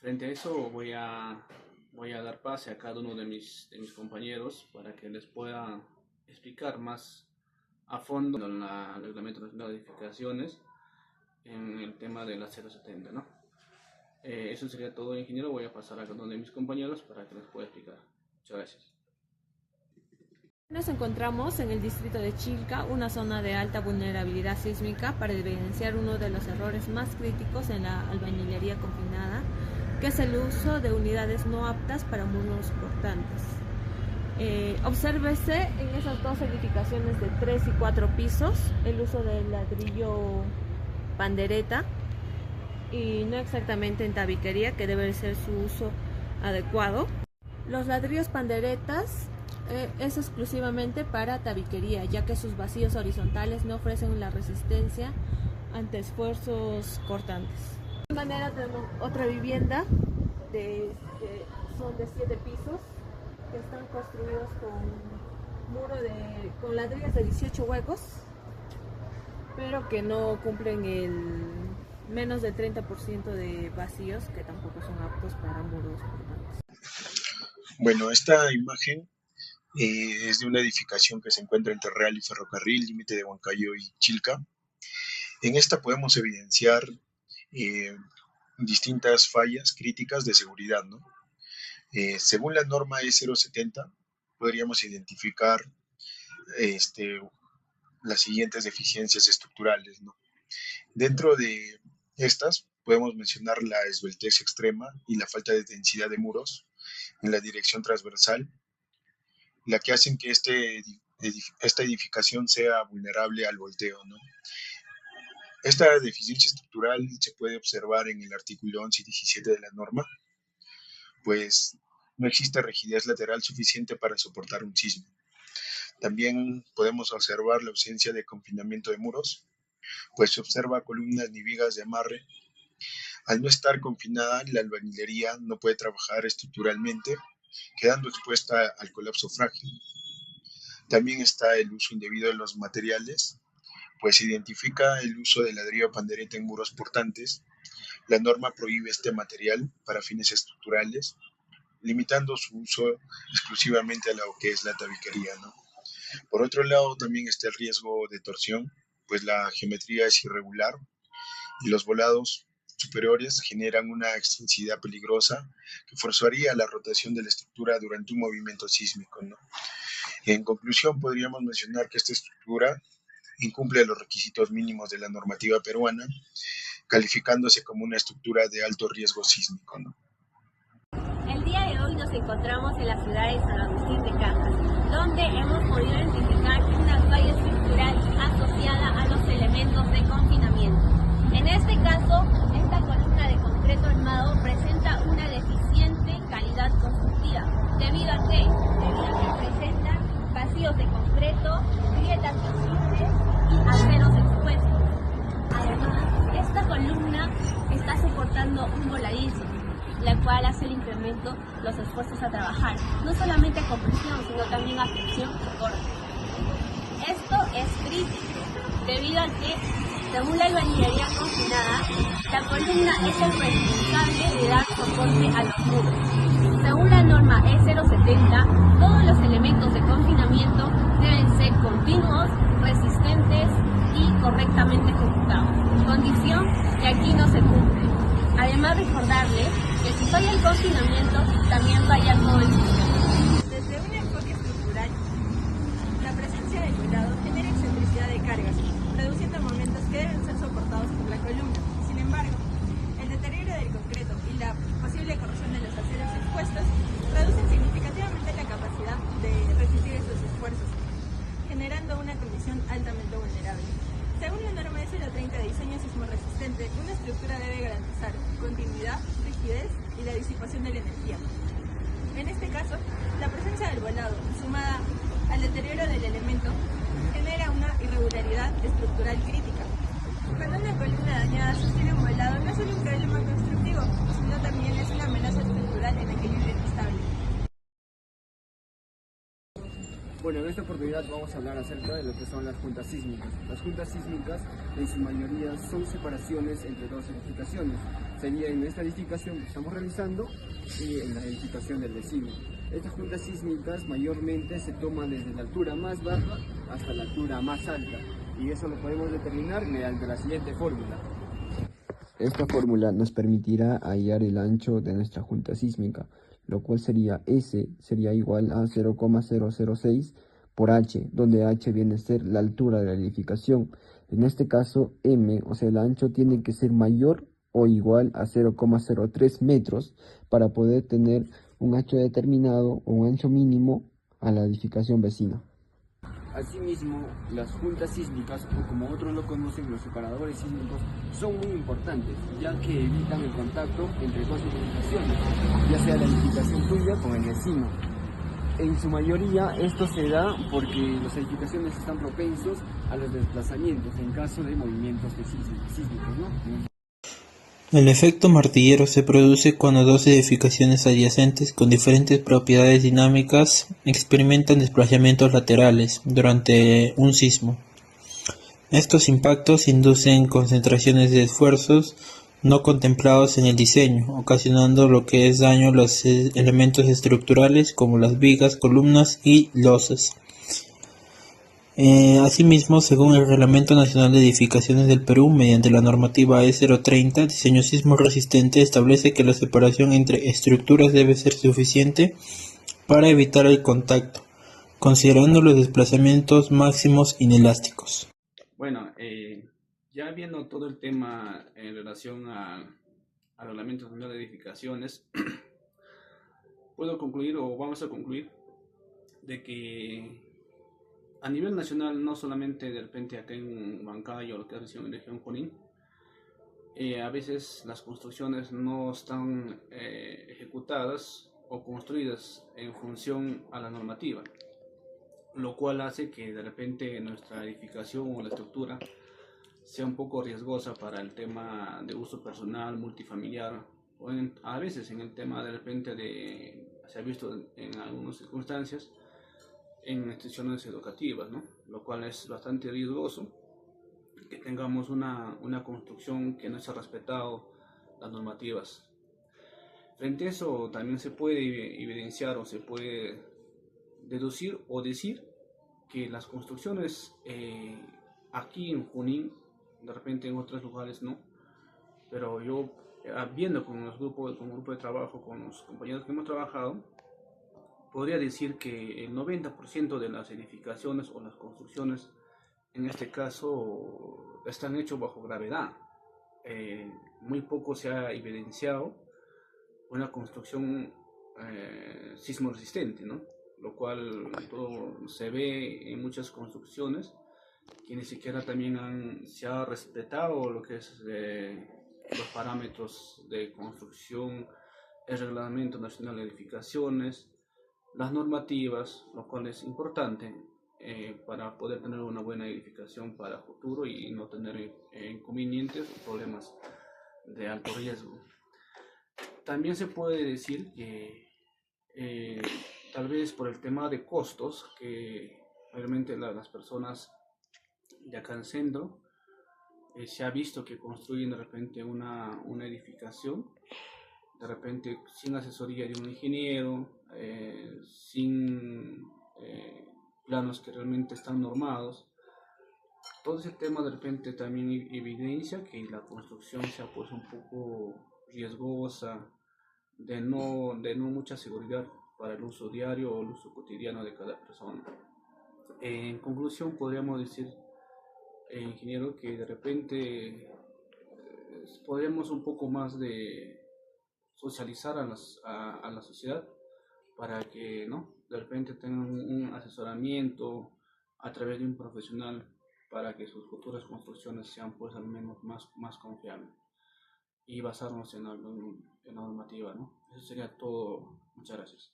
Frente a eso voy a dar pase a cada uno de mis compañeros para que les pueda explicar más a fondo en el Reglamento Nacional de Edificaciones en el tema de la 070, ¿no? Eso sería todo, ingeniero. Voy a pasar a cada uno de mis compañeros para que les pueda explicar. Muchas gracias. Nos encontramos en el distrito de Chilca, una zona de alta vulnerabilidad sísmica, para evidenciar uno de los errores más críticos en la albañilería confinada, que es el uso de unidades no aptas para muros portantes. Obsérvese en esas dos edificaciones de 3 y 4 pisos el uso del ladrillo pandereta y no exactamente en tabiquería, que debe ser su uso adecuado. Los ladrillos panderetas es exclusivamente para tabiquería, ya que sus vacíos horizontales no ofrecen la resistencia ante esfuerzos cortantes. De igual manera tenemos otra vivienda son de 7 pisos que están construidos con ladrillos de 18 huecos, pero que no cumplen el menos del 30% de vacíos, que tampoco son aptos para muros portantes. Bueno, esta imagen es de una edificación que se encuentra entre Real y Ferrocarril, límite de Huancayo y Chilca. En esta podemos evidenciar distintas fallas críticas de seguridad, ¿no? Según la norma E070, podríamos identificar las siguientes deficiencias estructurales, ¿no? Dentro de estas podemos mencionar la esbeltez extrema y la falta de densidad de muros en la dirección transversal, la que hacen que esta edificación sea vulnerable al volteo, ¿no? Esta deficiencia estructural se puede observar en el artículo 11 y 17 de la norma, pues no existe rigidez lateral suficiente para soportar un sismo. También podemos observar la ausencia de confinamiento de muros, pues se observa columnas ni vigas de amarre. Al no estar confinada, la albañilería no puede trabajar estructuralmente, quedando expuesta al colapso frágil. También está el uso indebido de los materiales, pues se identifica el uso de ladrillo pandereta en muros portantes. La norma prohíbe este material para fines estructurales, limitando su uso exclusivamente a lo que es la tabiquería, ¿no? Por otro lado, también está el riesgo de torsión, pues la geometría es irregular y los volados superiores generan una extensidad peligrosa que forzaría la rotación de la estructura durante un movimiento sísmico, ¿no? En conclusión, podríamos mencionar que esta estructura incumple los requisitos mínimos de la normativa peruana, calificándose como una estructura de alto riesgo sísmico, ¿no? El día de hoy nos encontramos en la ciudad de San Agustín de Cajas, donde hemos podido identificar una falla estructural asociada a los elementos de confinamiento. En este caso, esta columna de concreto armado presenta una deficiente calidad constructiva, debido a que presenta vacíos de concreto, grietas visibles y aceros expuestos. Además, esta columna está soportando un voladizo, la cual hace el incremento los esfuerzos a trabajar, no solamente a compresión, sino también a tensión y corte. Esto es crítico, debido a que, según la albañilería confinada, la columna es el responsable de dar soporte a los muros. Según la norma E070, todos los elementos de confinamiento deben ser continuos, resistentes y correctamente ejecutados, condición que aquí no se cumple. Además, recordarles que si falla el confinamiento, también falla todo el sistema. Desde un enfoque estructural, la presencia del velado genera excentricidad de cargas, reduciendo momentos que deben ser soportados por la columna. Sin embargo, el deterioro del concreto y la posible corrosión de los aceros expuestos reducen significativamente la capacidad de resistir estos esfuerzos, generando una condición altamente vulnerable. Según la norma E030 de diseño sismorresistente, una estructura debe garantizar continuidad, rigidez y la disipación de la energía. En este caso, la presencia del volado, sumada al deterioro del elemento, genera una irregularidad estructural crítica. Cuando una columna dañada sostiene un volado, no es solo un problema constructivo, sino también es una amenaza estructural en equilibrio inestable. Bueno, en esta oportunidad vamos a hablar acerca de lo que son las juntas sísmicas. Las juntas sísmicas en su mayoría son separaciones entre dos edificaciones. Sería en esta edificación que estamos realizando y en la edificación del vecino. Estas juntas sísmicas mayormente se toman desde la altura más baja hasta la altura más alta, y eso lo podemos determinar mediante la siguiente fórmula. Esta fórmula nos permitirá hallar el ancho de nuestra junta sísmica, lo cual sería S sería igual a 0,006 por H, donde H viene a ser la altura de la edificación. En este caso, M, o sea, el ancho tiene que ser mayor o igual a 0,03 metros para poder tener un ancho determinado o un ancho mínimo a la edificación vecina. Asimismo, las juntas sísmicas, o como otros lo conocen, los separadores sísmicos, son muy importantes, ya que evitan el contacto entre dos edificaciones, ya sea la edificación tuya con el vecino. En su mayoría esto se da porque las edificaciones están propensos a los desplazamientos en caso de movimientos sísmicos, ¿no? El efecto martillero se produce cuando dos edificaciones adyacentes con diferentes propiedades dinámicas experimentan desplazamientos laterales durante un sismo. Estos impactos inducen concentraciones de esfuerzos no contemplados en el diseño, ocasionando lo que es daño a los elementos estructurales como las vigas, columnas y losas. Asimismo, según el Reglamento Nacional de Edificaciones del Perú, mediante la normativa E030, diseño sismo resistente, establece que la separación entre estructuras debe ser suficiente para evitar el contacto, considerando los desplazamientos máximos inelásticos. Bueno, ya viendo todo el tema en relación al Reglamento Nacional de Edificaciones, puedo concluir o vamos a concluir de que a nivel nacional, no solamente de repente acá en Huancayo o lo que es en región Junín, a veces las construcciones no están ejecutadas o construidas en función a la normativa, lo cual hace que de repente nuestra edificación o la estructura sea un poco riesgosa para el tema de uso personal, multifamiliar, o a veces en el tema de repente se ha visto en algunas circunstancias, en instituciones educativas, ¿no? Lo cual es bastante riesgoso que tengamos una construcción que no se ha respetado las normativas. Frente a eso también se puede evidenciar o se puede deducir o decir que las construcciones aquí en Junín, de repente en otros lugares no, pero yo viendo con el grupo de trabajo, con los compañeros que hemos trabajado, podría decir que el 90% de las edificaciones o las construcciones, en este caso, están hechos bajo gravedad. Muy poco se ha evidenciado una construcción sismo resistente, ¿no? Lo cual todo se ve en muchas construcciones que ni siquiera también se ha respetado lo que es los parámetros de construcción, el Reglamento Nacional de Edificaciones, las normativas, lo cual es importante para poder tener una buena edificación para el futuro y no tener inconvenientes o problemas de alto riesgo. También se puede decir que tal vez por el tema de costos, que realmente las personas de acá en el centro se ha visto que construyen de repente una edificación, de repente sin asesoría de un ingeniero, sin planos que realmente están normados. Todo ese tema de repente también evidencia que la construcción se ha puesto un poco riesgosa, de no mucha seguridad para el uso diario o el uso cotidiano de cada persona. En conclusión, podríamos decir, ingeniero, que de repente podríamos un poco más de socializar a la sociedad para que de repente tengan un asesoramiento a través de un profesional para que sus futuras construcciones sean pues al menos más confiables y basarnos en la normativa, ¿no? Eso sería todo. Muchas gracias.